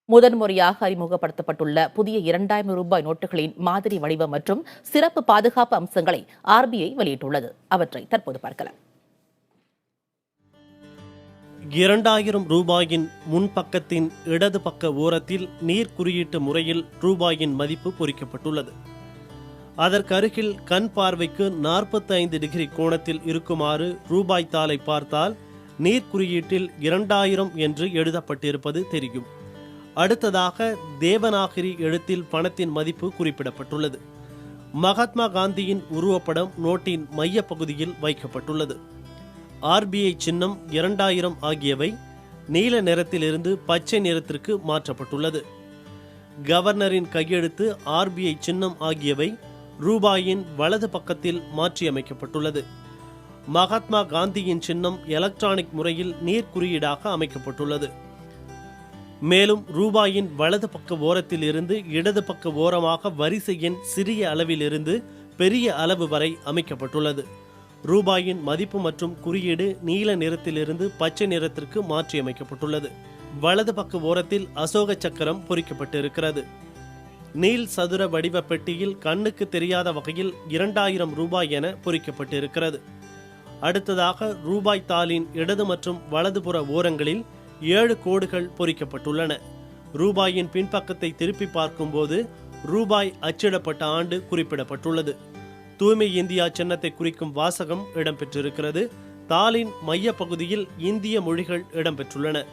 முதன்முறையாக அறிமுகப்படுத்தப்பட்டுள்ள புதிய 2000 ரூபாய் நோட்டுகளின் மாதிரி வடிவம் மற்றும் சிறப்பு பாதுகாப்பு அம்சங்களை ஆர்பிஐ வெளியிட்டுள்ளது. அவற்றை தற்போது பார்க்கலாம். 2000 ரூபாயின் முன்பக்கத்தின் இடது பக்க ஓரத்தில் நீர் குறியீட்டு முறையில் ரூபாயின் மதிப்பு பொறிக்கப்பட்டுள்ளது. அதற்கருகில் கண் பார்வைக்கு 45 டிகிரி கோணத்தில் இருக்குமாறு ரூபாய் தாளை பார்த்தால் நீர் குறியீட்டில் 2000 என்று எழுதப்பட்டிருப்பது தெரியும். அடுத்ததாக தேவநாகரி எழுத்தில் பணத்தின் மதிப்பு குறிப்பிடப்பட்டுள்ளது. மகாத்மா காந்தியின் உருவப்படம் நோட்டின் மைய பகுதியில் வைக்கப்பட்டுள்ளது. ஆர்பிஐ சின்னம் 2000 ஆகியவை நீல நிறத்திலிருந்து பச்சை நிறத்திற்கு மாற்றப்பட்டுள்ளது. கவர்னரின் கையெழுத்து, ஆர்பிஐ சின்னம் ஆகியவை ரூபாயின் வலது பக்கத்தில் மாற்றியமைக்கப்பட்டுள்ளது. மகாத்மா காந்தியின் சின்னம் எலக்ட்ரானிக் முறையில் நீர் குறியீடாக அமைக்கப்பட்டுள்ளது. மேலும் ரூபாயின் வலது பக்க ஓரத்தில் இருந்து இடது பக்க ஓரமாக வரிசை எண் சிறிய அளவிலிருந்து பெரிய அளவு வரை அமைக்கப்பட்டுள்ளது. ரூபாயின் மதிப்பு மற்றும் குறியீடு நீல நிறத்திலிருந்து பச்சை நிறத்திற்கு மாற்றியமைக்கப்பட்டுள்ளது. வலது பக்க ஓரத்தில் அசோக சக்கரம் பொறிக்கப்பட்டிருக்கிறது. நீல் சதுர வடிவ பெட்டியில் கண்ணுக்கு தெரியாத வகையில் 2000 ரூபாய் என பொறிக்கப்பட்டிருக்கிறது. அடுத்ததாக ரூபாய் தாளின் இடது மற்றும் வலதுபுற ஓரங்களில் 7 கோடுகள் பொறிக்கப்பட்டுள்ளன. ரூபாயின் பின்பக்கத்தை திருப்பி பார்க்கும்போது ரூபாய் அச்சிடப்பட்ட ஆண்டு குறிப்பிடப்பட்டுள்ளது. தூய்மை இந்தியா சின்னத்தை குறிக்கும் வாசகம் இடம்பெற்றிருக்கிறது. தாளின் மைய பகுதியில் இந்திய மொழிகள் இடம்பெற்றுள்ளன.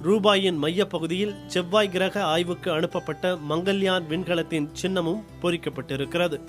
ரூபாயின் மைய பகுதியில் செவ்வாய் கிரக ஆய்வுக்கு அனுப்பப்பட்ட மங்கள்யான் விண்கலத்தின் சின்னமும் பொறிக்கப்பட்டிருக்கிறது.